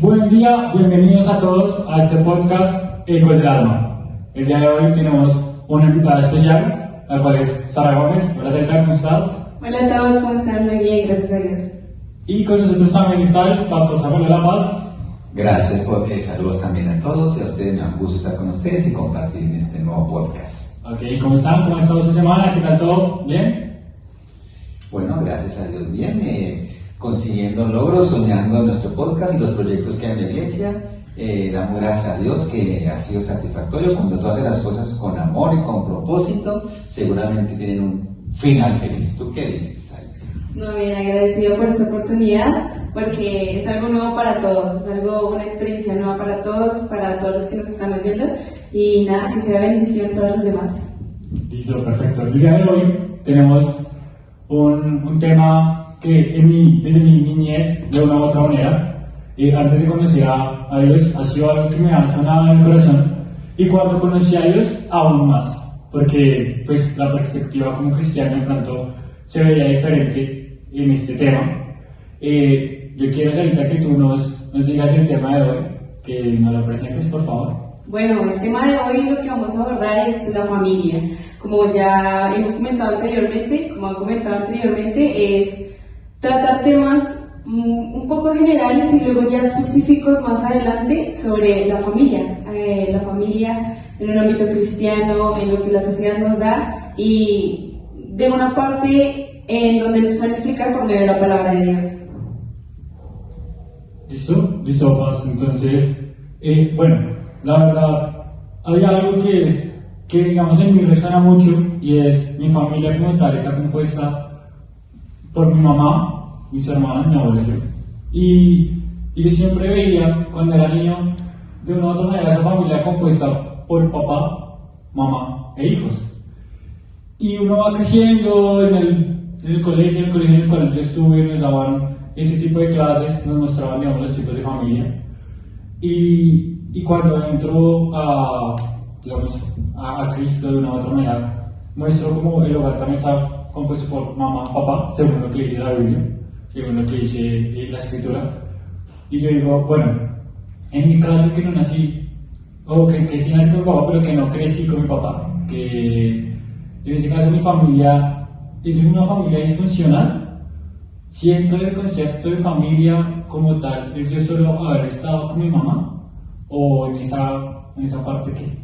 Buen día, bienvenidos a todos a este podcast Ecos del Alma. El día de hoy tenemos una invitada especial, la cual es Sara Gómez. Hola Sara, ¿cómo estás? Hola a todos, ¿cómo están? Muy bien, gracias a Dios. Y con nosotros también está el pastor Samuel de la Paz. Gracias, saludos también a todos y a ustedes, me da gusto estar con ustedes y compartir en este nuevo podcast. Ok, ¿cómo están? ¿Cómo ha estado su semana? ¿Qué tal todo? ¿Bien? Bueno, gracias a Dios, bien, consiguiendo logros, soñando en nuestro podcast y los proyectos que hay en la iglesia. Damos gracias a Dios que ha sido satisfactorio. Cuando tú haces las cosas con amor y con propósito, seguramente tienen un final feliz. ¿Tú qué dices, Sara? Muy bien, agradecido por esta oportunidad, porque es algo nuevo para todos, es una experiencia nueva para todos los que nos están oyendo, y nada, que sea bendición para los demás. Listo, perfecto. El día de hoy tenemos un tema que desde mi niñez, de una u otra manera, antes de conocer a Dios, ha sido algo que me ha sonado en el corazón, y cuando conocí a Dios, aún más, porque pues la perspectiva como cristiano de pronto se veía diferente en este tema. Yo quiero ahorita que tú nos digas el tema de hoy, que nos lo presentes, por favor. Bueno, el tema de hoy lo que vamos a abordar es la familia. Como ya hemos comentado anteriormente, es tratar temas un poco generales y luego ya específicos más adelante sobre la familia en un ámbito cristiano, en lo que la sociedad nos da, y de una parte en donde nos pueden explicar por medio de la palabra de Dios. Listo, Paz. Entonces, bueno, la verdad, hay algo que digamos en mí resuena mucho, y es mi familia como tal está compuesta por mi mamá, mis hermanos, mi abuelo y yo. Y yo siempre veía, cuando era niño, de una u otra manera esa familia compuesta por papá, mamá e hijos. Y uno va creciendo en el colegio en el cual yo estuve, nos daban ese tipo de clases, nos mostraban, digamos, los tipos de familia. Y cuando entro a Cristo de una u otra manera, muestro como el hogar también está compuesto por mamá, papá, según lo que dice la Biblia, según lo que dice la Escritura. Y yo digo, bueno, en mi caso que no nací, o que sí nací con mi papá, pero que no crecí con mi papá, que en ese caso mi familia es una familia disfuncional. Si entro en el concepto de familia como tal, ¿es yo solo haber estado con mi mamá? ¿O en esa parte que?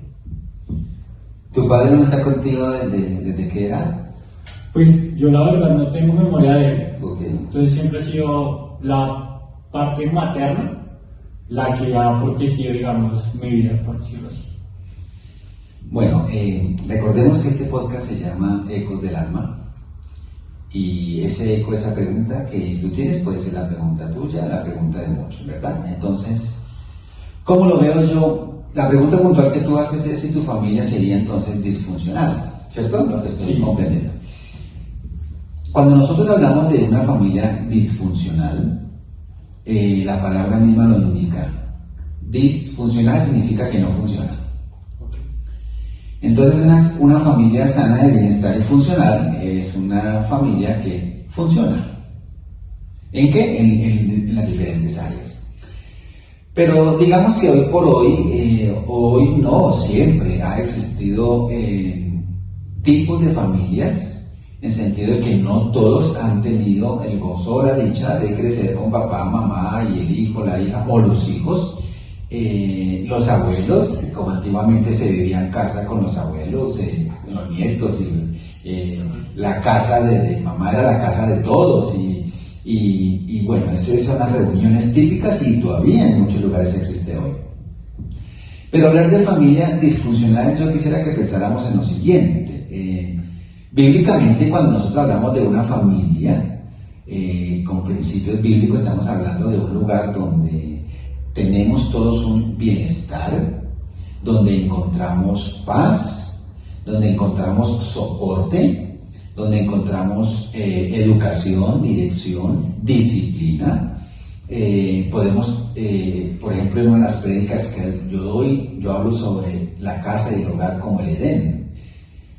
¿Tu padre no está contigo desde qué edad? Pues yo la verdad no tengo memoria de él. Okay. Entonces siempre ha sido la parte materna la que ha protegido, digamos, mi vida, por decirlo así. Bueno, recordemos que este podcast se llama Ecos del Alma. Y ese eco, esa pregunta que tú tienes puede ser la pregunta tuya, la pregunta de muchos, ¿verdad? Entonces, ¿cómo lo veo yo? La pregunta puntual que tú haces es si tu familia sería entonces disfuncional, ¿cierto? Lo que estoy comprendiendo. Cuando nosotros hablamos de una familia disfuncional, la palabra misma lo indica. Disfuncional significa que no funciona. Entonces una familia sana de bienestar y funcional es una familia que funciona. ¿En qué? En las diferentes áreas. Pero digamos que hoy por hoy no, siempre ha existido tipos de familias, en sentido de que no todos han tenido el gozo o la dicha de crecer con papá, mamá y el hijo, la hija o los hijos. Los abuelos, como antiguamente se vivía en casa con los abuelos, los nietos, y la casa de mamá era la casa de todos, y bueno, estas son las reuniones típicas y todavía en muchos lugares existe hoy. Pero hablar de familia disfuncional, yo quisiera que pensáramos en lo siguiente. Bíblicamente, cuando nosotros hablamos de una familia, con principios bíblicos, estamos hablando de un lugar donde tenemos todos un bienestar, donde encontramos paz, donde encontramos soporte, donde encontramos educación, dirección, disciplina. Podemos, por ejemplo, en una de las prédicas que yo doy, yo hablo sobre la casa y el hogar como el Edén,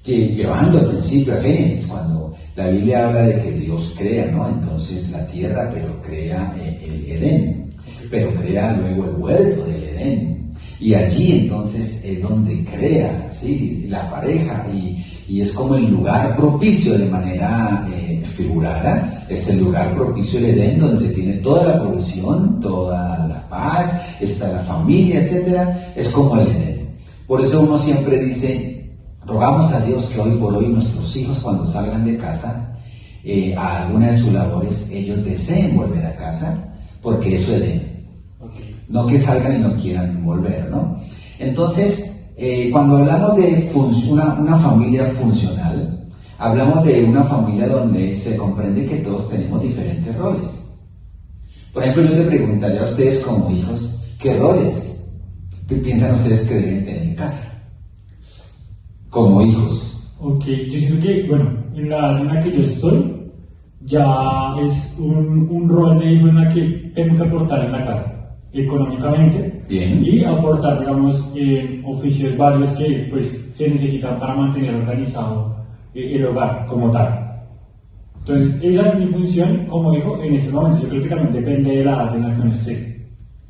llevando al principio a Génesis, cuando la Biblia habla de que Dios crea, ¿no? Entonces la tierra, pero crea el Edén. pero crea luego el huerto del Edén. Y allí entonces es donde crea, ¿sí?, la pareja, y es como el lugar propicio de manera figurada, es el lugar propicio del Edén, donde se tiene toda la provisión, toda la paz, está la familia, etcétera. Es como el Edén. Por eso uno siempre dice, rogamos a Dios que hoy por hoy nuestros hijos, cuando salgan de casa, a alguna de sus labores, ellos deseen volver a casa, porque eso es Edén. No que salgan y no quieran volver, ¿no? Entonces, cuando hablamos de una familia funcional, hablamos de una familia donde se comprende que todos tenemos diferentes roles. Por ejemplo, yo te preguntaría a ustedes como hijos, ¿qué roles piensan ustedes que deben tener en casa? Como hijos. Ok, yo siento que, bueno, en la edad en la que yo estoy, ya es un rol de hijo en la que tengo que aportar en la casa, económicamente. Bien. Y aportar, digamos, oficios varios que pues se necesitan para mantener organizado el hogar como tal. Entonces, esa es mi función como hijo en este momento. Yo creo que también depende de la edad en la que uno esté.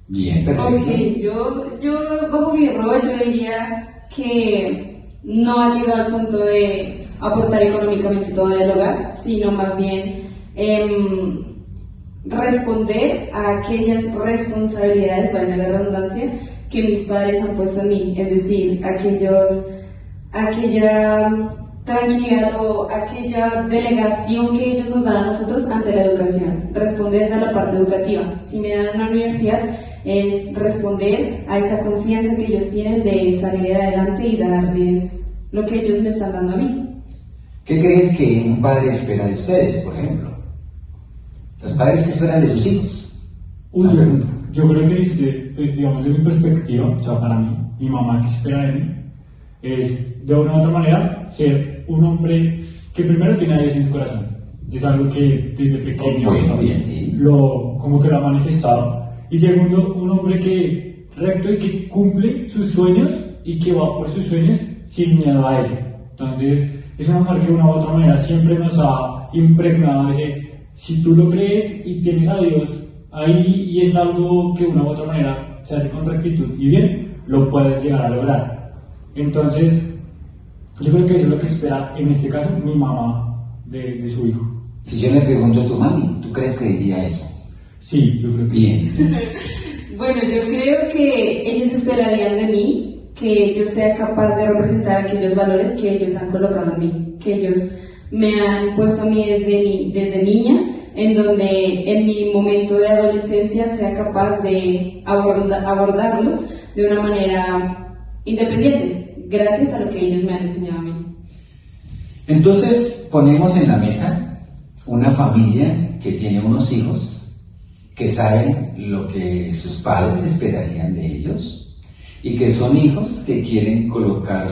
Bien, perfecto. Ok, yo bajo mi rol yo diría que no ha llegado al punto de aportar económicamente todo el hogar, sino más bien responder a aquellas responsabilidades, valga la redundancia, que mis padres han puesto en mí, es decir, aquella tranquilidad o aquella delegación que ellos nos dan a nosotros ante la educación, responder a la parte educativa. Si me dan una universidad, es responder a esa confianza que ellos tienen de salir adelante y darles lo que ellos me están dando a mí. ¿Qué crees que un padre espera de ustedes, por ejemplo? Los padres que esperan de sus hijos. Yo creo que pues, digamos, de mi perspectiva, o sea, para mí, mi mamá que espera de mí, es de una u otra manera ser un hombre que primero tiene a Dios en su corazón. Es algo que desde pequeño Bien, sí. como que lo ha manifestado. Y segundo, un hombre que recto y que cumple sus sueños y que va por sus sueños sin miedo a ello. Entonces, es una mujer que de una u otra manera siempre nos ha impregnado ese, si tú lo crees y tienes a Dios ahí y es algo que de una u otra manera se hace con rectitud y bien, lo puedes llegar a lograr. Entonces, yo creo que eso es lo que espera, en este caso, mi mamá de su hijo. Si yo le pregunto a tu mami, ¿tú crees que diría eso? Sí, yo creo que Bien. Bueno, yo creo que ellos esperarían de mí que yo sea capaz de representar aquellos valores que ellos han colocado en mí, que ellos me han puesto a mí desde niña, en donde en mi momento de adolescencia sea capaz de abordarlos de una manera independiente, gracias a lo que ellos me han enseñado a mí. Entonces ponemos en la mesa una familia que tiene unos hijos que saben lo que sus padres esperarían de ellos y que son hijos que quieren colocar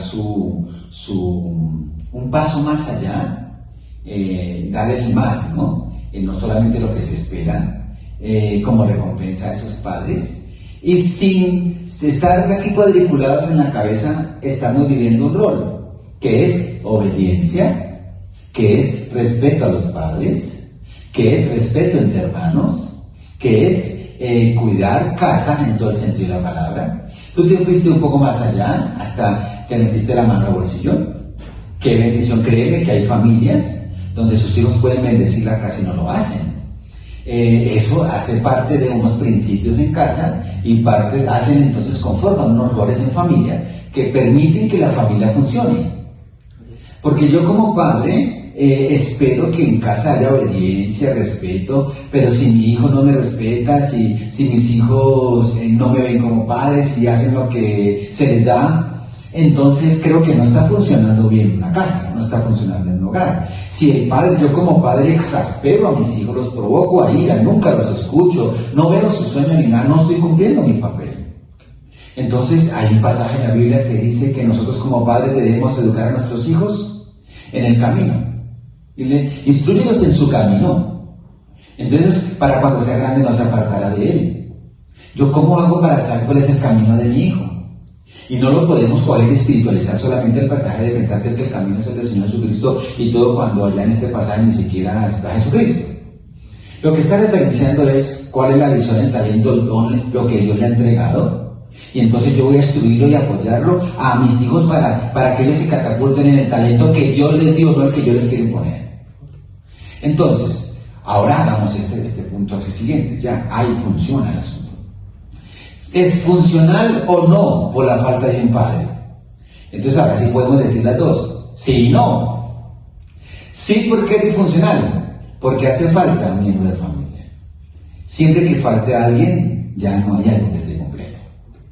un paso más allá, dar el más, ¿no? No solamente lo que se espera como recompensa a esos padres, y sin estar aquí cuadriculados en la cabeza, estamos viviendo un rol, que es obediencia, que es respeto a los padres, que es respeto entre hermanos, que es cuidar casa en todo el sentido de la palabra. Tú te fuiste un poco más allá, hasta te metiste la mano al bolsillo. Qué bendición, créeme que hay familias donde sus hijos pueden bendecir la casa y no lo hacen. Eso hace parte de unos principios en casa y partes hacen entonces conforman unos roles en familia que permiten que la familia funcione. Porque yo como padre espero que en casa haya obediencia, respeto, pero si mi hijo no me respeta, si mis hijos no me ven como padres y hacen lo que se les da, entonces creo que no está funcionando bien una casa, no está funcionando en un hogar. Si yo como padre exaspero a mis hijos, los provoco a ira, nunca los escucho, no veo su sueño ni nada, no estoy cumpliendo mi papel. Entonces hay un pasaje en la Biblia que dice que nosotros como padres debemos educar a nuestros hijos en el camino. Instrúyelos en su camino. Entonces, para cuando sea grande no se apartará de él. ¿Yo cómo hago para saber cuál es el camino de mi hijo? Y no lo podemos coger y espiritualizar solamente el pasaje de pensar que es que el camino es el del Señor Jesucristo y todo cuando allá en este pasaje ni siquiera está Jesucristo. Lo que está referenciando es cuál es la visión, el talento, el don, lo que Dios le ha entregado. Y entonces yo voy a instruirlo y apoyarlo a mis hijos para que ellos se catapulten en el talento que Dios les dio, no el que yo les quiero imponer. Entonces, ahora hagamos este punto así siguiente. Ya, ahí funciona el asunto. ¿Es funcional o no por la falta de un padre? Entonces ahora sí podemos decir las dos. Sí y no. Sí, porque es disfuncional. Porque hace falta un miembro de familia. Siempre que falte a alguien, ya no hay algo que esté completo.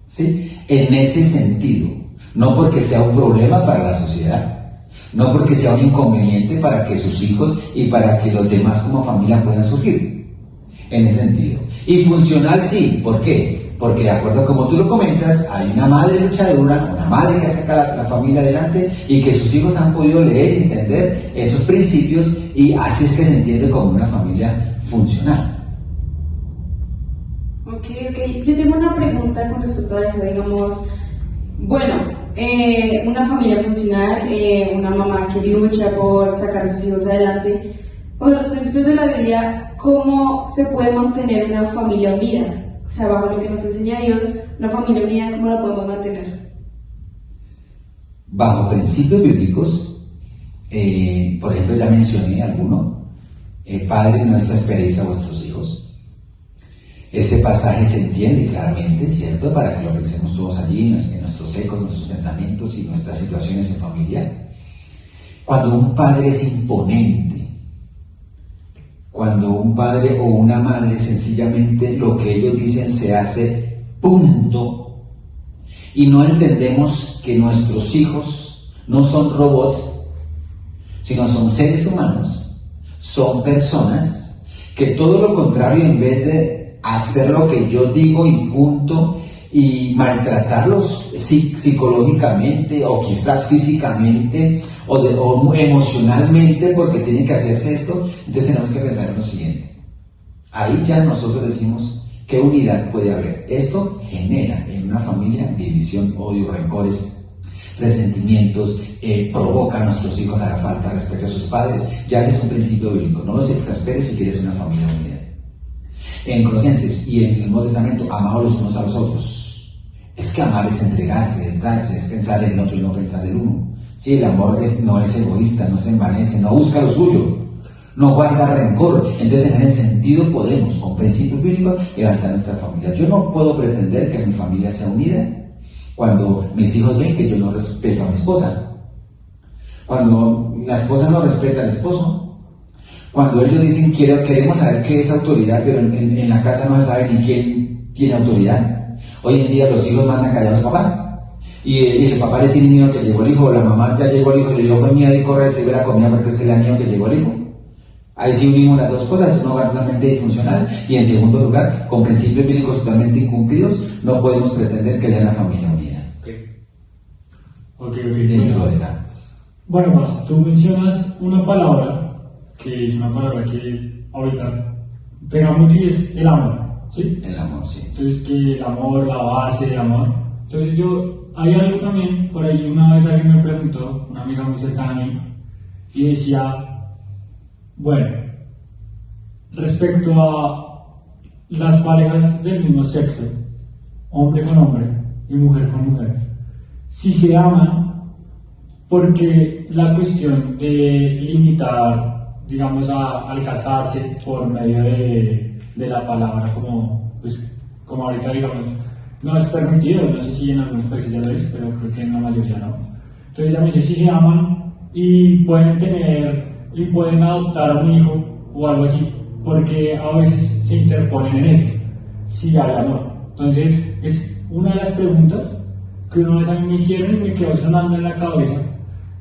¿Sí? En ese sentido. No porque sea un problema para la sociedad. No porque sea un inconveniente para que sus hijos y para que los demás como familia puedan surgir. En ese sentido. Y funcional sí. ¿Por qué? Porque de acuerdo a como tú lo comentas, hay una madre luchadora, una madre que saca la familia adelante y que sus hijos han podido leer y entender esos principios y así es que se entiende como una familia funcional. Ok. Yo tengo una pregunta con respecto a eso, digamos, bueno, una familia funcional, una mamá que lucha por sacar a sus hijos adelante, por los principios de la Biblia, ¿cómo se puede mantener una familia unida? O sea, bajo lo que nos enseña Dios, una familia unida, ¿cómo la podemos mantener? Bajo principios bíblicos, por ejemplo, ya mencioné alguno, Padre, no esperéis a vuestros hijos. Ese pasaje se entiende claramente, ¿cierto? Para que lo pensemos todos allí, en nuestros ecos, nuestros pensamientos y nuestras situaciones en familia. Cuando un padre es imponente, cuando un padre o una madre sencillamente lo que ellos dicen se hace, punto, y no entendemos que nuestros hijos no son robots, sino son seres humanos, son personas que todo lo contrario, en vez de hacer lo que yo digo y punto, y maltratarlos psicológicamente o quizás físicamente o emocionalmente porque tiene que hacerse esto, entonces tenemos que pensar en lo siguiente. Ahí ya nosotros decimos qué unidad puede haber. Esto genera en una familia división, odio, rencores, resentimientos, provoca a nuestros hijos a la falta de respeto a sus padres. Ya ese es un principio bíblico. No los exasperes si quieres una familia unida. En Colosenses y en el Nuevo Testamento, amados los unos a los otros. Es que amar es entregarse, es darse, es pensar en el otro y no pensar en uno. Sí, el amor no es egoísta, no se envanece, no busca lo suyo, no guarda rencor. Entonces, en ese sentido podemos, con principios bíblicos, levantar nuestra familia. Yo no puedo pretender que mi familia sea unida cuando mis hijos ven que yo no respeto a mi esposa, cuando la esposa no respeta al esposo, cuando ellos dicen queremos saber qué es autoridad, pero en la casa no se sabe ni quién tiene autoridad. Hoy en día los hijos mandan callar a los papás y el papá le tiene miedo que llegó el hijo, o la mamá ya llegó el hijo y le dio fue miedo y corre a recibir la comida porque es que le da miedo que llegó el hijo. Ahí sí unimos las dos cosas, es un hogar totalmente disfuncional y en segundo lugar, con principios bíblicos totalmente incumplidos, no podemos pretender que haya una familia unida. Okay. Dentro de tal. Bueno, pues tú mencionas una palabra que es una palabra que ahorita pega mucho y es el amor, ¿sí? El amor, sí. Entonces que el amor, la base del amor. Entonces hay algo también, por ahí una vez alguien me preguntó, una amiga muy cercana a mí, y decía, bueno, respecto a las parejas del mismo sexo, hombre con hombre y mujer con mujer, si se aman, porque la cuestión de limitar, digamos, al casarse por medio de la palabra, como ahorita, digamos, no es permitido, no sé si en algunos países ya lo es, pero creo que en la mayoría no. Entonces ya me dice, si se aman y pueden adoptar a un hijo o algo así, porque a veces se interponen en eso, si hay amor. Entonces es una de las preguntas que una vez a mí me hicieron y me quedó sonando en la cabeza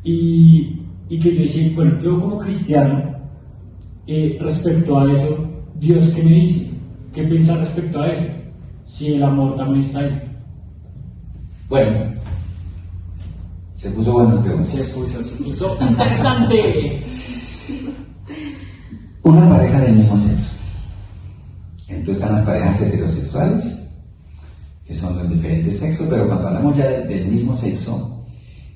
y que yo decía, bueno, yo como cristiano, respecto a eso, Dios qué me dice, qué piensa respecto a eso, si el amor también está ahí. Bueno, se puso buenas preguntas. Se puso interesante. Una pareja del mismo sexo. Entonces están las parejas heterosexuales, que son de diferentes sexos, pero cuando hablamos ya del mismo sexo,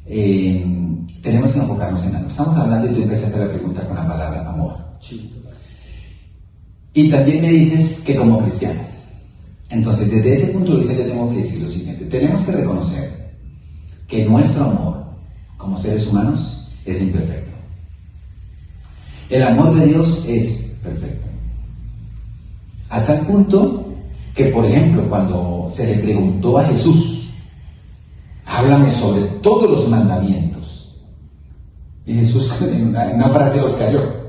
tenemos que enfocarnos en algo. Estamos hablando, y tú empezaste la pregunta con la palabra amor. Sí. y también me dices que como cristiano. Entonces, desde ese punto de vista yo tengo que decir lo siguiente: tenemos que reconocer que nuestro amor como seres humanos es imperfecto. El amor de Dios es perfecto. A tal punto que, por ejemplo, cuando se le preguntó a Jesús, háblame sobre todos los mandamientos, y Jesús en una frase los cayó.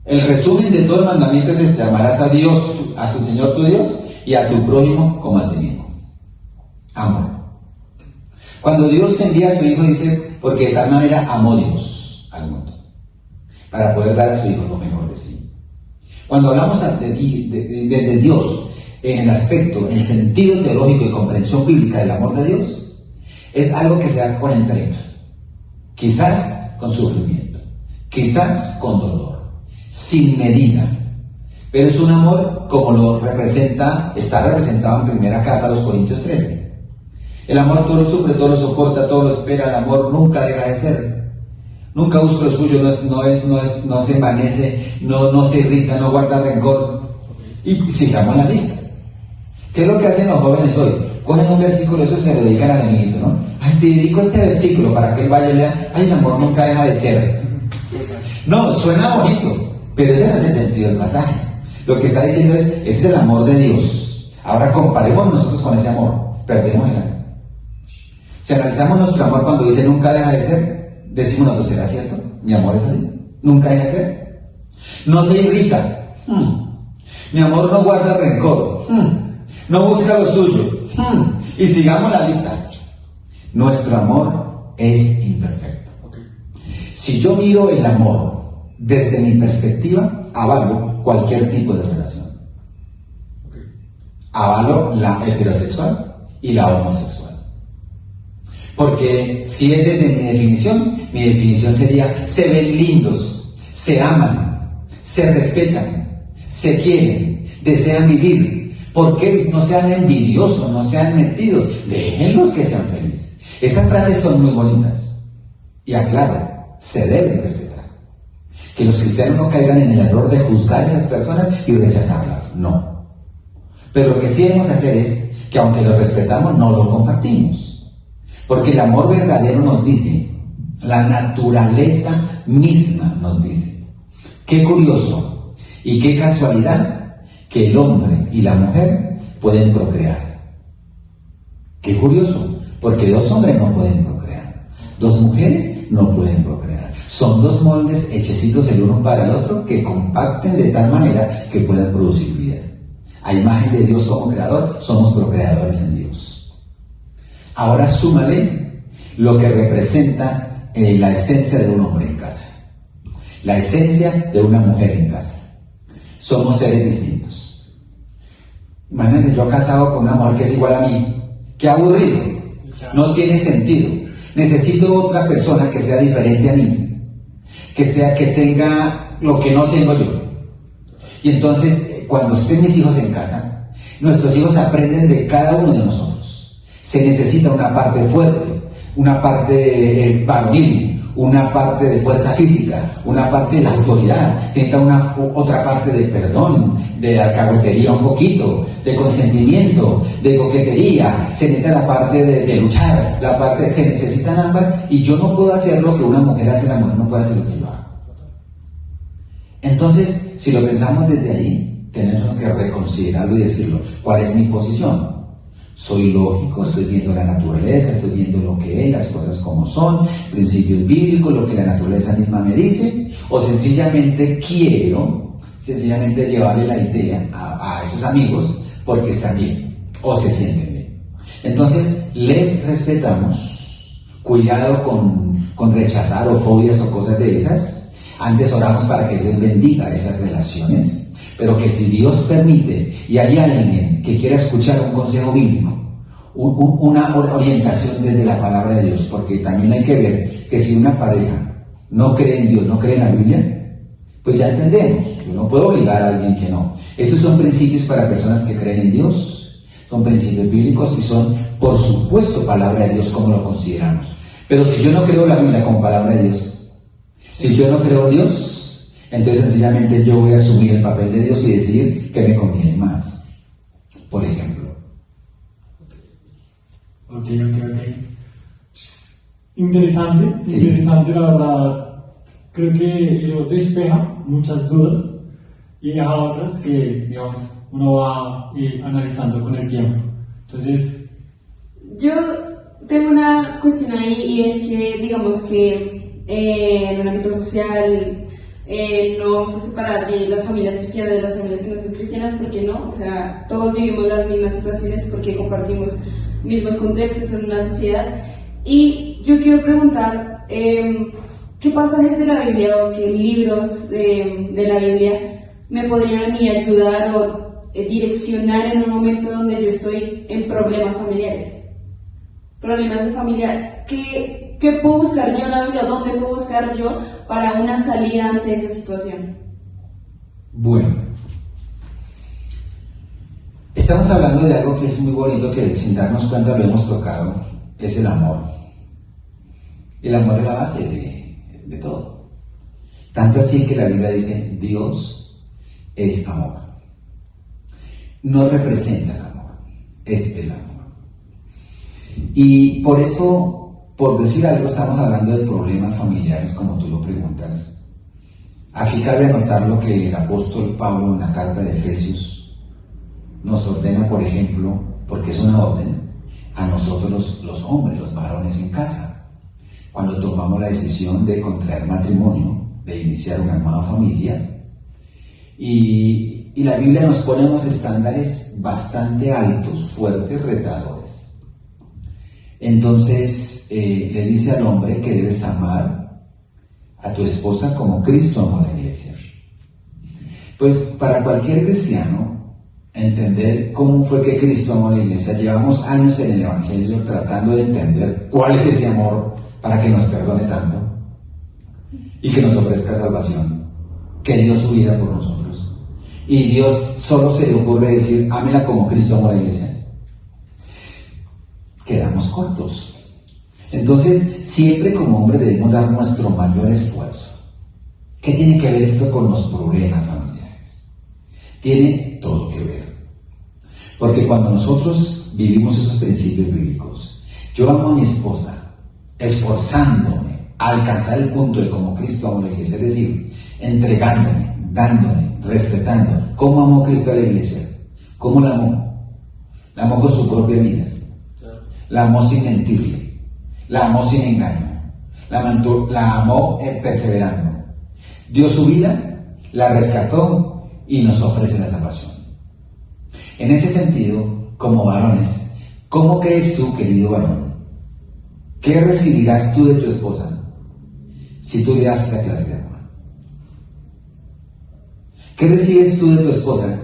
El resumen de todo el mandamiento es este: amarás a Dios, a su Señor tu Dios, y a tu prójimo como a ti mismo. Amor. Cuando Dios envía a su Hijo, dice, porque de tal manera amó Dios al mundo, para poder dar a su Hijo lo mejor de sí. Cuando hablamos de Dios, en el aspecto, en el sentido teológico y comprensión bíblica del amor de Dios, es algo que se da con entrega, quizás con sufrimiento, quizás con dolor, sin medida, pero es un amor como lo representa, está representado en primera carta a los Corintios 13. El amor todo lo sufre, todo lo soporta, todo lo espera. El amor nunca deja de ser, nunca busca lo suyo, no se envanece, no se irrita, no guarda rencor. Y sigamos la lista. ¿Qué es lo que hacen los jóvenes hoy? Cogen un versículo, eso se lo dedican al amiguito, ¿no? Ay, te dedico este versículo para que él vaya y lea. Ay, el amor nunca deja de ser. No, suena bonito, pero ese no es el sentido del pasaje. Lo que está diciendo es, ese es el amor de Dios. Ahora comparemos nosotros con ese amor, perdemos el amor. Si analizamos nuestro amor cuando dice nunca deja de ser, decimos nosotros, ¿será cierto? ¿Mi amor es así? ¿Nunca deja de ser? No se irrita. Mi amor no guarda rencor. No busca lo suyo. Y sigamos la lista. Nuestro amor es imperfecto. Si yo miro el amor desde mi perspectiva, avalo cualquier tipo de relación. Avalo la heterosexual y la homosexual. Porque si es desde mi definición sería: se ven lindos, se aman, se respetan, se quieren, desean vivir. ¿Por qué no sean envidiosos, no sean metidos? Déjenlos que sean felices. Esas frases son muy bonitas. Y aclaro, se deben respetar. Que los cristianos no caigan en el error de juzgar a esas personas y rechazarlas. No. Pero lo que sí debemos hacer es que, aunque lo respetamos, no lo compartimos. Porque el amor verdadero nos dice, la naturaleza misma nos dice. Qué curioso y qué casualidad que el hombre y la mujer pueden procrear. Qué curioso, porque dos hombres no pueden procrear, dos mujeres no pueden procrear. Son dos moldes hechecitos el uno para el otro que compacten de tal manera que puedan producir vida. A imagen de Dios como creador, somos procreadores en Dios. Ahora súmale lo que representa la esencia de un hombre en casa, la esencia de una mujer en casa. Somos seres distintos. Imagínate yo casado con una mujer que es igual a mí. ¡Qué aburrido! No tiene sentido. Necesito otra persona que sea diferente a mí, que tenga lo que no tengo yo. Y entonces, cuando estén mis hijos en casa, nuestros hijos aprenden de cada uno de nosotros. Se necesita una parte fuerte, una parte varonil, una parte de fuerza física, una parte de autoridad, se necesita otra parte de perdón, de alcahuetería un poquito, de consentimiento, de coquetería, se necesita la parte de luchar, se necesitan ambas, y yo no puedo hacer lo que una mujer hace, la mujer no puede hacer lo que yo hago. Entonces, si lo pensamos desde ahí, tenemos que reconsiderarlo y decirlo, ¿cuál es mi posición? Soy lógico, estoy viendo la naturaleza, estoy viendo lo que es, las cosas como son, principios bíblicos, lo que la naturaleza misma me dice, o sencillamente quiero llevarle la idea a esos amigos porque están bien o se sienten bien. Entonces, les respetamos, cuidado con rechazar o fobias o cosas de esas. Antes oramos para que Dios bendiga esas relaciones. Pero que si Dios permite y hay alguien que quiera escuchar un consejo bíblico, una orientación desde la palabra de Dios, porque también hay que ver que si una pareja no cree en Dios, no cree en la Biblia, pues ya entendemos, yo no puedo obligar a alguien que no. Estos son principios para personas que creen en Dios, son principios bíblicos y son, por supuesto, palabra de Dios como lo consideramos. Pero si yo no creo la Biblia como palabra de Dios, si yo no creo en Dios, Entonces sencillamente yo voy a asumir el papel de Dios y decidir qué me conviene más. Por ejemplo. Ok. Interesante, Sí. interesante, la verdad. Creo que eso despeja muchas dudas y deja otras que, digamos, uno va analizando con el tiempo. Entonces, Yo tengo una cuestión ahí y es que, digamos que en un ámbito social no vamos a separar de las familias cristianas de las familias que no son cristianas, porque no, o sea, todos vivimos las mismas situaciones porque compartimos mismos contextos en una sociedad. Y yo quiero preguntar, ¿qué pasajes de la Biblia o qué libros de la Biblia me podrían a mí ayudar o direccionar en un momento donde yo estoy en problemas familiares? Problemas de familia, ¿qué puedo buscar yo en la Biblia? ¿Dónde puedo buscar yo para una salida ante esa situación? Bueno, estamos hablando de algo que es muy bonito, que sin darnos cuenta lo hemos tocado, es el amor. El amor es la base de todo. Tanto así que la Biblia dice, Dios es amor. No representa el amor, es el amor. Y por eso, por decir algo, estamos hablando de problemas familiares, como tú lo preguntas. Aquí cabe anotar lo que el apóstol Pablo en la carta de Efesios nos ordena, por ejemplo, porque es una orden, a nosotros los hombres, los varones en casa. Cuando tomamos la decisión de contraer matrimonio, de iniciar una nueva familia, y la Biblia nos pone unos estándares bastante altos, fuertes, retadores. Entonces le dice al hombre que debes amar a tu esposa como Cristo amó a la iglesia. Pues para cualquier cristiano, entender cómo fue que Cristo amó a la iglesia, llevamos años en el Evangelio tratando de entender cuál es ese amor para que nos perdone tanto y que nos ofrezca salvación, que dio su vida por nosotros. Y Dios solo se le ocurre decir, ámela como Cristo amó a la iglesia. Quedamos cortos. Entonces, siempre como hombre debemos dar nuestro mayor esfuerzo. ¿Qué tiene que ver esto con los problemas familiares? Tiene todo que ver. Porque cuando nosotros vivimos esos principios bíblicos, yo amo a mi esposa, esforzándome a alcanzar el punto de como Cristo amó a la iglesia, es decir, entregándome, dándome, respetando. ¿Cómo amó Cristo a la iglesia? ¿Cómo la amó? La amó con su propia vida. La amó sin mentirle, la amó sin engaño, la amó perseverando. Dio su vida, la rescató y nos ofrece la salvación. En ese sentido, como varones, ¿cómo crees tú, querido varón? ¿Qué recibirás tú de tu esposa si tú le das esa clase de amor? ¿Qué recibes tú de tu esposa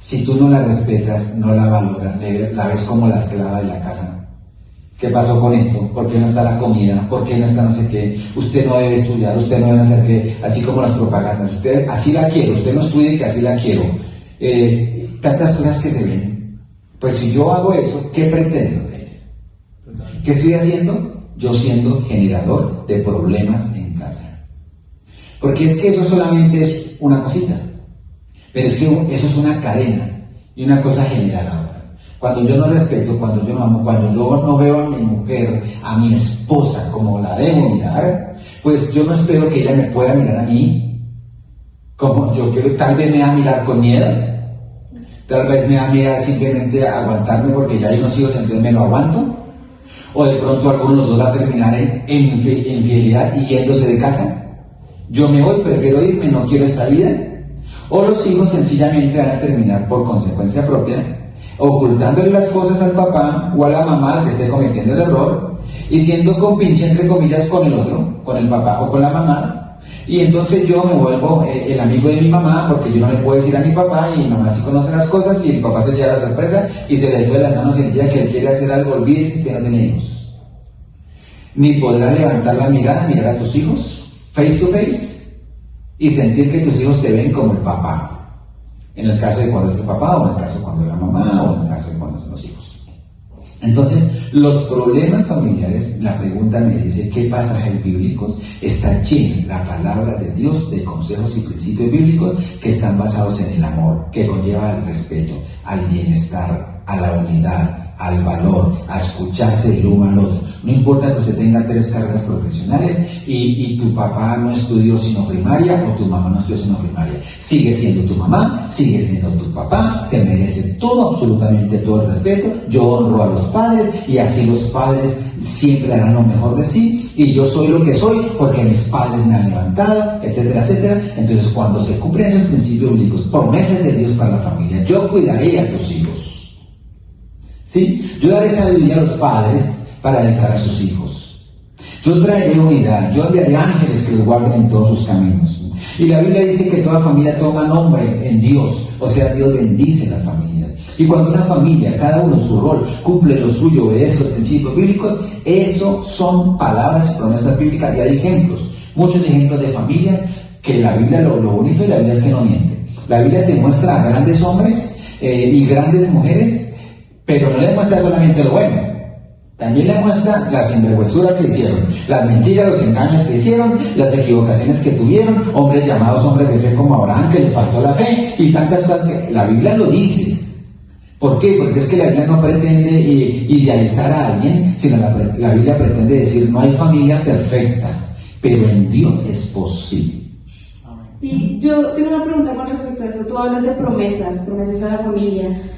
si tú no la respetas, no la valoras, la ves como la esclava de la casa? ¿Qué pasó con esto? ¿Por qué no está la comida? ¿Por qué no está no sé qué? Usted no debe estudiar, usted no debe hacer qué, así como las propagandas. Usted así la quiero, usted no estudie que así la quiero. Tantas cosas que se ven. Pues si yo hago eso, ¿qué pretendo de ella? ¿Qué estoy haciendo? Yo siendo generador de problemas en casa. Porque es que eso solamente es una cosita. Pero es que eso es una cadena y una cosa genera la otra. Cuando yo no respeto, cuando yo no amo, cuando yo no veo a mi mujer, a mi esposa como la debo mirar, pues yo no espero que ella me pueda mirar a mí como yo quiero. Tal vez me va a mirar con miedo, tal vez me va a mirar simplemente a aguantarme porque ya hay unos hijos, entonces me lo aguanto, o de pronto alguno de los dos va a terminar en infidelidad y yéndose de casa. Yo me voy, prefiero irme, no quiero esta vida. O los hijos sencillamente van a terminar por consecuencia propia ocultándole las cosas al papá o a la mamá al que esté cometiendo el error y siendo compinche entre comillas con el otro, con el papá o con la mamá, y entonces yo me vuelvo el amigo de mi mamá porque yo no le puedo decir a mi papá y mi mamá sí conoce las cosas y el papá se lleva la sorpresa y se le fue las manos el día que él quiere hacer algo. Olvídese si usted no tiene hijos, ni podrás levantar la mirada, mirar a tus hijos face to face y sentir que tus hijos te ven como el papá. En el caso de cuando es el papá, o en el caso de cuando es la mamá, o en el caso de cuando son los hijos. Entonces, Los problemas familiares, la pregunta me dice, ¿qué pasajes bíblicos? Está llena la palabra de Dios de consejos y principios bíblicos que están basados en el amor, que conlleva al respeto, al bienestar, a la unidad, al valor, a escucharse el uno al otro. No importa que usted tenga 3 carreras profesionales y tu papá no estudió sino primaria o tu mamá no estudió sino primaria. Sigue siendo tu mamá, sigue siendo tu papá, se merece todo, absolutamente todo el respeto. Yo honro a los padres y así los padres siempre harán lo mejor de sí. Y yo soy lo que soy porque mis padres me han levantado, etcétera, etcétera. Entonces, cuando se cumplen esos principios bíblicos, promesas de Dios para la familia, yo cuidaré a tus hijos. ¿Sí? Yo daré sabiduría a los padres para educar a sus hijos. Yo traeré unidad, yo enviaré ángeles que los guarden en todos sus caminos. Y la Biblia dice que toda familia toma nombre en Dios, o sea, Dios bendice las familias. Y cuando una familia, cada uno su rol, cumple lo suyo, obedece los principios bíblicos, eso son palabras y promesas bíblicas. Y hay ejemplos, muchos ejemplos de familias que la Biblia, lo bonito de la Biblia es que no miente. La Biblia te muestra a grandes hombres y grandes mujeres, pero no le muestra solamente lo bueno, también le muestra las sinvergüenzuras que hicieron, las mentiras, los engaños que hicieron, las equivocaciones que tuvieron, hombres llamados hombres de fe como Abraham, que les faltó la fe, y tantas cosas que la Biblia lo dice. ¿Por qué? Porque es que la Biblia no pretende idealizar a alguien, sino la Biblia pretende decir, no hay familia perfecta, pero en Dios es posible. Y yo tengo una pregunta con respecto a eso. Tú hablas de promesas a la familia.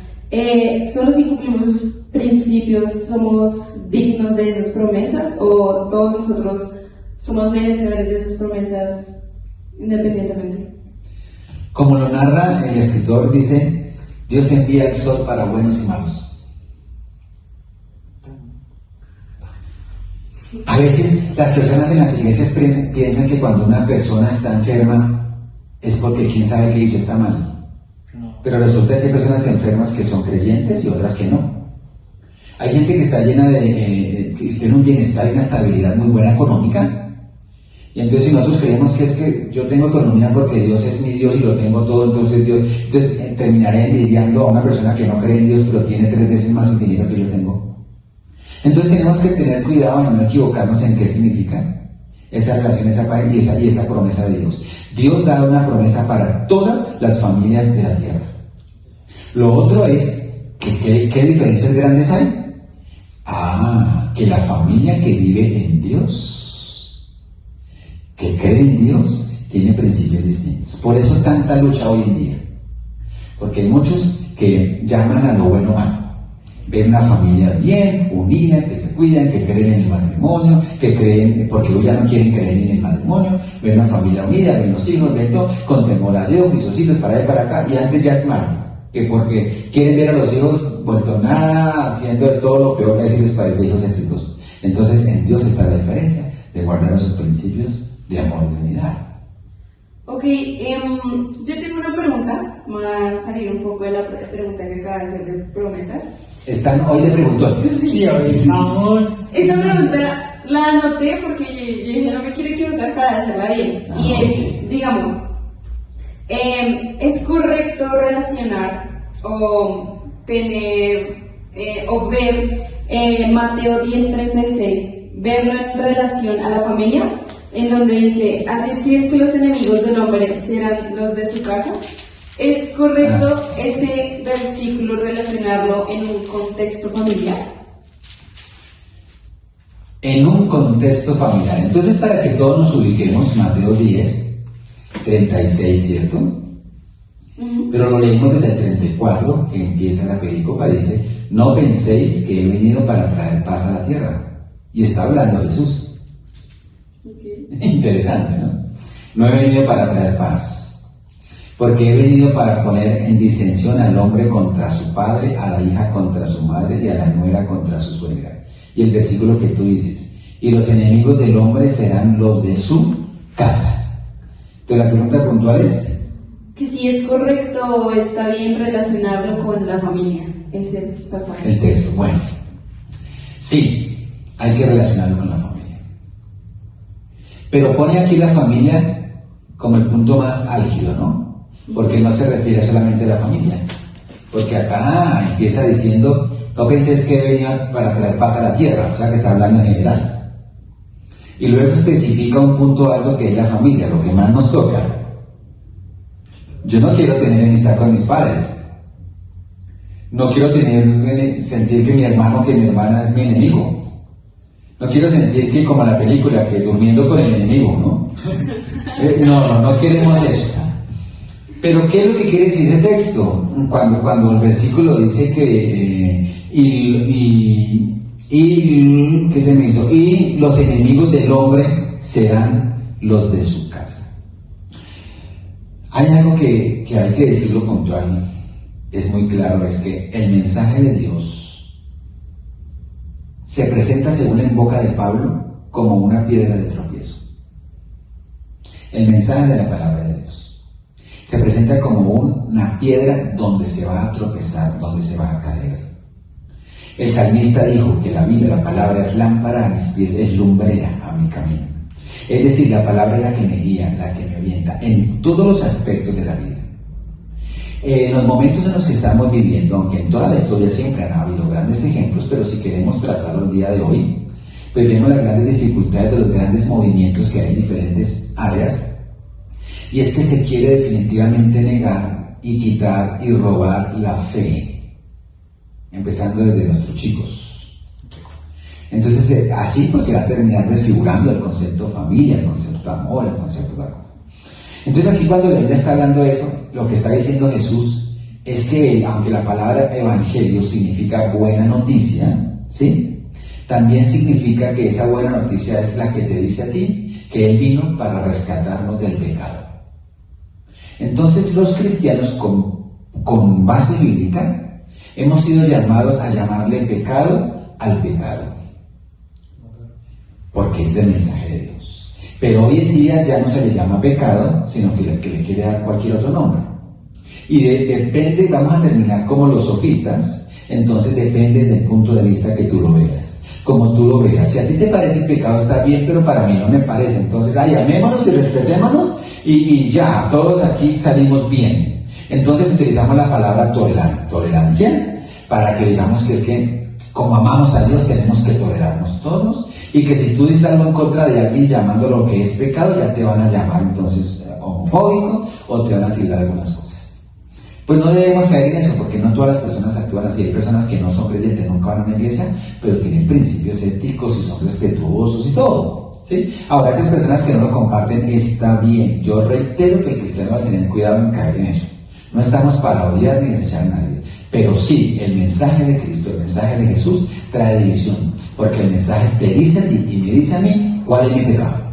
¿Solo si cumplimos esos principios somos dignos de esas promesas o todos nosotros somos merecedores de esas promesas independientemente? Como lo narra el escritor, dice, Dios envía el sol para buenos y malos. A veces las personas en las iglesias piensan que cuando una persona está enferma es porque quién sabe qué hizo está mal. Pero resulta que hay personas enfermas que son creyentes y otras que no. Hay gente que está llena que tiene un bienestar y una estabilidad muy buena económica. Y entonces si nosotros creemos que es que yo tengo economía porque Dios es mi Dios y lo tengo todo, entonces terminaré envidiando a una persona que no cree en Dios pero tiene 3 veces más el dinero que yo tengo. Entonces tenemos que tener cuidado en no equivocarnos en qué significa esa relación, y esa promesa de Dios. Dios da una promesa para todas las familias de la tierra. Lo otro es, ¿qué diferencias grandes hay? Que la familia que vive en Dios, que cree en Dios, tiene principios distintos. Por eso tanta lucha hoy en día. Porque hay muchos que llaman a lo bueno malo. Ven una familia bien, unida, que se cuidan, que creen en el matrimonio, que creen, porque hoy ya no quieren creer ni en el matrimonio. Ven una familia unida, ven los hijos, ven todo, con temor a Dios, y sus hijos para allá y para acá, y antes ya es malo. Que porque quieren ver a los hijos vuelto nada, haciendo de todo lo peor, así les parece hijos exitosos. Entonces en Dios está la diferencia de guardar esos principios de amor y de unidad. Ok, yo tengo una pregunta, más salir un poco de la pregunta que acaba de hacer de promesas. Están hoy de preguntones. Sí, hoy estamos. Esta pregunta la anoté porque yo dije no me quiero equivocar para hacerla bien. Y es, digamos, ¿es correcto relacionar o tener o ver Mateo 10:36, verlo en relación a la familia, en donde dice, al decir que los enemigos del hombre serán los de su casa? ¿Es correcto ese versículo relacionarlo en un contexto familiar? En un contexto familiar. Entonces, para que todos nos ubiquemos, Mateo 10:36, ¿cierto? Pero lo leímos desde el 34, que empieza la pericopa, dice, no penséis que he venido para traer paz a la tierra. Y está hablando Jesús. Interesante, ¿no? No he venido para traer paz, porque he venido para poner en disensión al hombre contra su padre, a la hija contra su madre y a la nuera contra su suegra. Y el versículo que tú dices, y los enemigos del hombre serán los de su casa. Entonces la pregunta puntual es, que si es correcto o está bien relacionarlo con la familia, ese pasaje. El texto, bueno, sí, hay que relacionarlo con la familia. Pero pone aquí la familia como el punto más álgido, ¿no? Porque no se refiere solamente a la familia. Porque acá empieza diciendo No penséis que venía para traer paz a la tierra, o sea que está hablando en general. Y luego especifica un punto alto que es la familia, lo que más nos toca. Yo no quiero tener enemistad con mis padres. No quiero sentir que mi hermano, que mi hermana es mi enemigo. No quiero sentir que, como la película, que durmiendo con el enemigo, ¿no? No queremos eso. Pero ¿qué es lo que quiere decir el texto? Cuando el versículo dice que ¿qué se me hizo? Y los enemigos del hombre serán los de su casa. Hay algo que hay que decirlo puntual, es muy claro, es que el mensaje de Dios se presenta, según en boca de Pablo, como una piedra de tropiezo. El mensaje de la palabra de Dios se presenta como una piedra donde se va a tropezar, donde se va a caer. El salmista dijo que la Biblia, la palabra, es lámpara a mis pies, es lumbrera a mi camino. Es decir, la palabra es la que me guía, la que me orienta en todos los aspectos de la vida. En los momentos en los que estamos viviendo, aunque en toda la historia siempre han habido grandes ejemplos, pero si queremos trazarlo el día de hoy, pues vemos las grandes dificultades de los grandes movimientos que hay en diferentes áreas, y es que se quiere definitivamente negar y quitar y robar la fe, empezando desde nuestros chicos. Entonces, así pues se va a terminar desfigurando el concepto familia, el concepto amor, el concepto de amor. Entonces aquí cuando la Biblia está hablando de eso, lo que está diciendo Jesús es que aunque la palabra evangelio significa buena noticia, ¿sí? También significa que esa buena noticia es la que te dice a ti que Él vino para rescatarnos del pecado. Entonces los cristianos con base bíblica hemos sido llamados a llamarle pecado al pecado, porque ese es el mensaje de Dios. Pero hoy en día ya no se le llama pecado, sino que le quiere dar cualquier otro nombre. Y depende, vamos a terminar como los sofistas, entonces depende del punto de vista que tú lo veas, como tú lo veas. Si a ti te parece el pecado está bien, pero para mí no me parece, entonces amémonos y respetémonos y ya, todos aquí salimos bien. Entonces utilizamos la palabra tolerancia para que digamos que es que como amamos a Dios tenemos que tolerarnos todos, y que si tú dices algo en contra de alguien llamando lo que es pecado, ya te van a llamar entonces homofóbico o te van a tildar algunas cosas. Pues no debemos caer en eso, porque no todas las personas actúan así. Hay personas que no son creyentes, nunca van a una iglesia, pero tienen principios éticos y son respetuosos y todo, ¿sí? Ahora hay otras personas que no lo comparten, está bien. Yo reitero que el cristiano va a tener cuidado en caer en eso. No estamos para odiar ni desechar a nadie, pero sí, el mensaje de Cristo, el mensaje de Jesús trae división, porque el mensaje te dice a ti y me dice a mí cuál es mi pecado,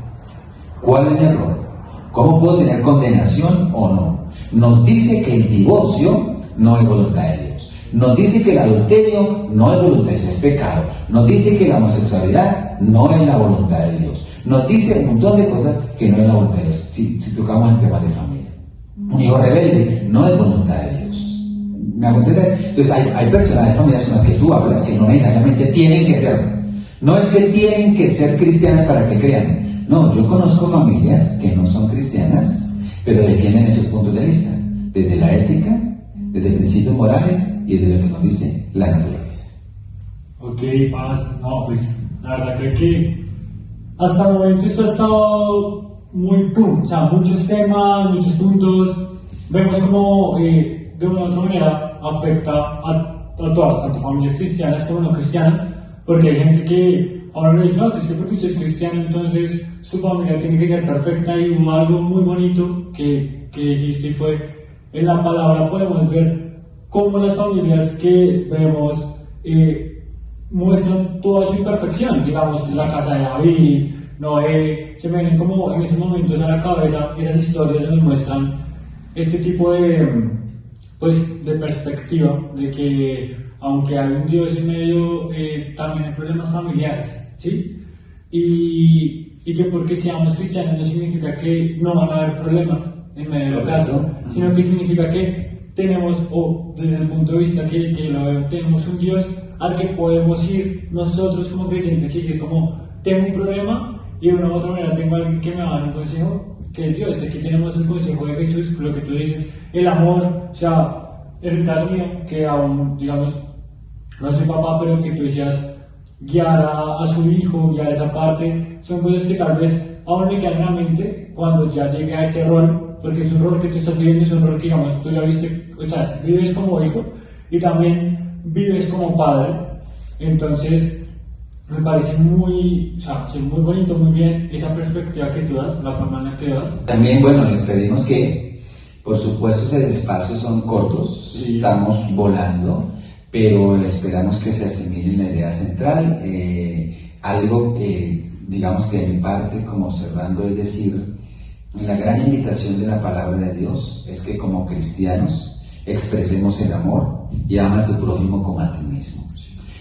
cuál es mi error, cómo puedo tener condenación o no. Nos dice que el divorcio no es voluntad de Dios, nos dice que el adulterio no es voluntad de Dios, es pecado, nos dice que la homosexualidad no es la voluntad de Dios, nos dice un montón de cosas que no es la voluntad de Dios, si tocamos el tema de familia. Un hijo rebelde no es voluntad de Dios. ¿Me hago entender? Entonces hay personas de familias con las que tú hablas que no necesariamente tienen que ser. No es que tienen que ser cristianas para que crean. No, yo conozco familias que no son cristianas, pero defienden esos puntos de vista, desde la ética, desde principios morales y desde lo que nos dice la naturaleza. Ok, Paz, no, pues la verdad creo que hasta el momento esto ha estado muy o sea, muchos temas, muchos puntos. Vemos como de una u otra manera afecta a todas, tanto familias cristianas como no cristianas, porque hay gente que ahora me dice, no, es que porque usted es cristiano, entonces su familia tiene que ser perfecta. Y hubo algo muy bonito que dijiste, y fue, en la palabra podemos ver cómo las familias que vemos muestran toda su imperfección. Digamos, la casa de David, Noé, se me vienen como en esos momentos a la cabeza esas historias que nos muestran este tipo de perspectiva, de que aunque hay un Dios en medio, también hay problemas familiares, ¿sí? Y que porque seamos cristianos no significa que no van a haber problemas en medio del caso, sino que significa que tenemos, o desde el punto de vista que lo veo, tenemos un Dios al que podemos ir nosotros como creyentes y decir como, tengo un problema y de una u otra manera tengo a alguien que me va a dar un consejo, que es Dios. Aquí tenemos el consejo de Jesús, lo que tú dices, el amor. O sea, en el caso mío, que aún, digamos, no soy papá, pero que tú decías guiar a su hijo, guiar esa parte, son cosas que tal vez aún me quedan en la mente cuando ya llegue a ese rol, porque es un rol que tú estás viviendo, es un rol que digamos tú ya viste, o sea, vives como hijo y también vives como padre, entonces me parece muy, o sea, sí, muy bonito, muy bien esa perspectiva que tú das, la forma en la que das. También, bueno, les pedimos que, por supuesto, esos espacios son cortos, Sí. estamos volando, pero esperamos que se asimile la idea central. Algo, digamos que de mi parte, como cerrando, es decir, la gran invitación de la palabra de Dios es que como cristianos expresemos el amor y ama a tu prójimo como a ti mismo.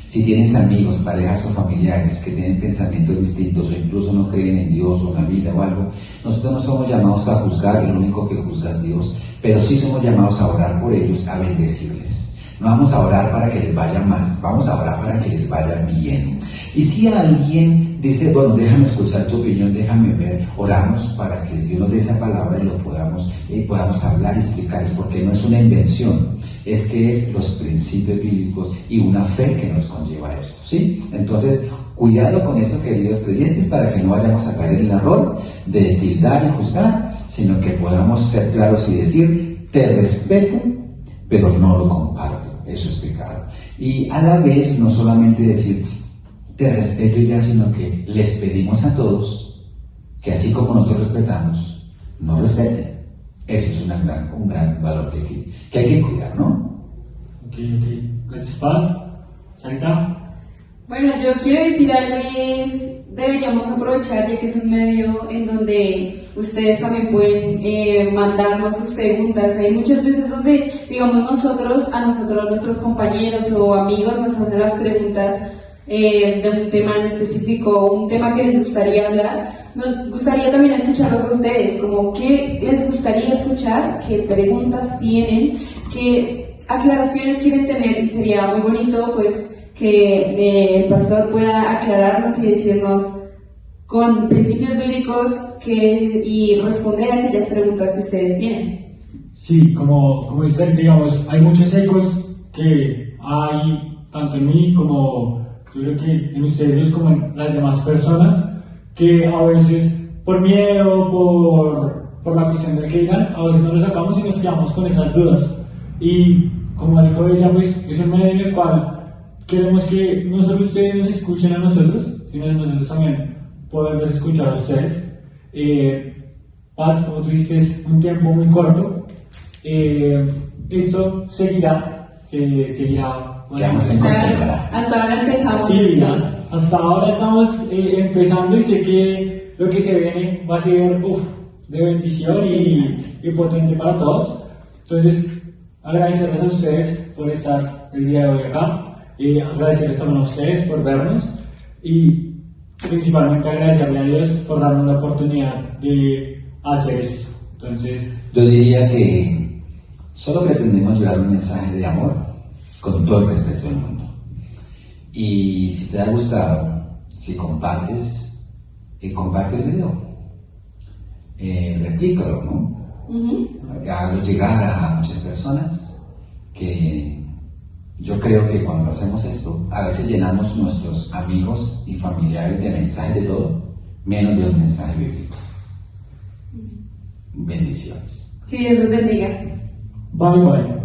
Si tienes amigos, parejas o familiares que tienen pensamientos distintos o incluso no creen en Dios o en la vida o algo, nosotros no somos llamados a juzgar, el único que juzga es Dios, pero sí somos llamados a orar por ellos, a bendecirles. No vamos a orar para que les vaya mal, vamos a orar para que les vaya bien. Y si alguien dice, bueno, déjame escuchar tu opinión, déjame ver, oramos para que Dios nos dé esa palabra y lo podamos hablar y explicarles, porque no es una invención, es que es los principios bíblicos y una fe que nos conlleva a esto, ¿sí? Entonces, cuidado con eso, queridos creyentes, para que no vayamos a caer en el error de tildar y juzgar, sino que podamos ser claros y decir, te respeto, pero no lo comparto, eso es pecado. Y a la vez, no solamente decir, te respeto ya, sino que les pedimos a todos que así como nosotros respetamos, nos respeten. Eso es un gran valor que hay que cuidar, ¿no? Ok. Gracias, Paz. Sarita. Bueno, yo os quiero decir algo y es, deberíamos aprovechar ya que es un medio en donde ustedes también pueden mandarnos sus preguntas. Hay muchas veces donde, digamos, nuestros compañeros o amigos nos hacen las preguntas de un tema en específico, un tema que les gustaría hablar. Nos gustaría también escucharlos a ustedes, como qué les gustaría escuchar, qué preguntas tienen, qué aclaraciones quieren tener, y sería muy bonito pues que el pastor pueda aclararnos y decirnos con principios bíblicos y responder a aquellas preguntas que ustedes tienen. Sí, como dice, digamos, hay muchos ecos que hay tanto en mí como yo creo que en ustedes como en las demás personas, que a veces por miedo, por la cuestión del que digan, a veces no lo sacamos y nos quedamos con esas dudas. Y como dijo ella, pues es un medio en el cual queremos que no solo ustedes nos escuchen a nosotros, sino nosotros también poderlos escuchar a ustedes. Paz, como tú dices, un tiempo muy corto. Esto seguirá. Quedamos en continuidad. Hasta ahora empezamos. Sí, hasta ahora estamos empezando y sé que lo que se viene va a ser de bendición y potente para todos. Entonces, agradecerles a ustedes por estar el día de hoy acá. Agradecerles también a ustedes por vernos y principalmente agradecerle a Dios por darnos la oportunidad de hacer esto. Entonces, yo diría que solo pretendemos llevar un mensaje de amor con todo el respeto del mundo. Y si te ha gustado, si compartes, comparte el video, replícalo, ¿no? Hágalo llegar a muchas personas, que yo creo que cuando hacemos esto, a veces llenamos nuestros amigos y familiares de mensajes de todo, menos de un mensaje bíblico. Bendiciones. Que Dios los bendiga. bye bye.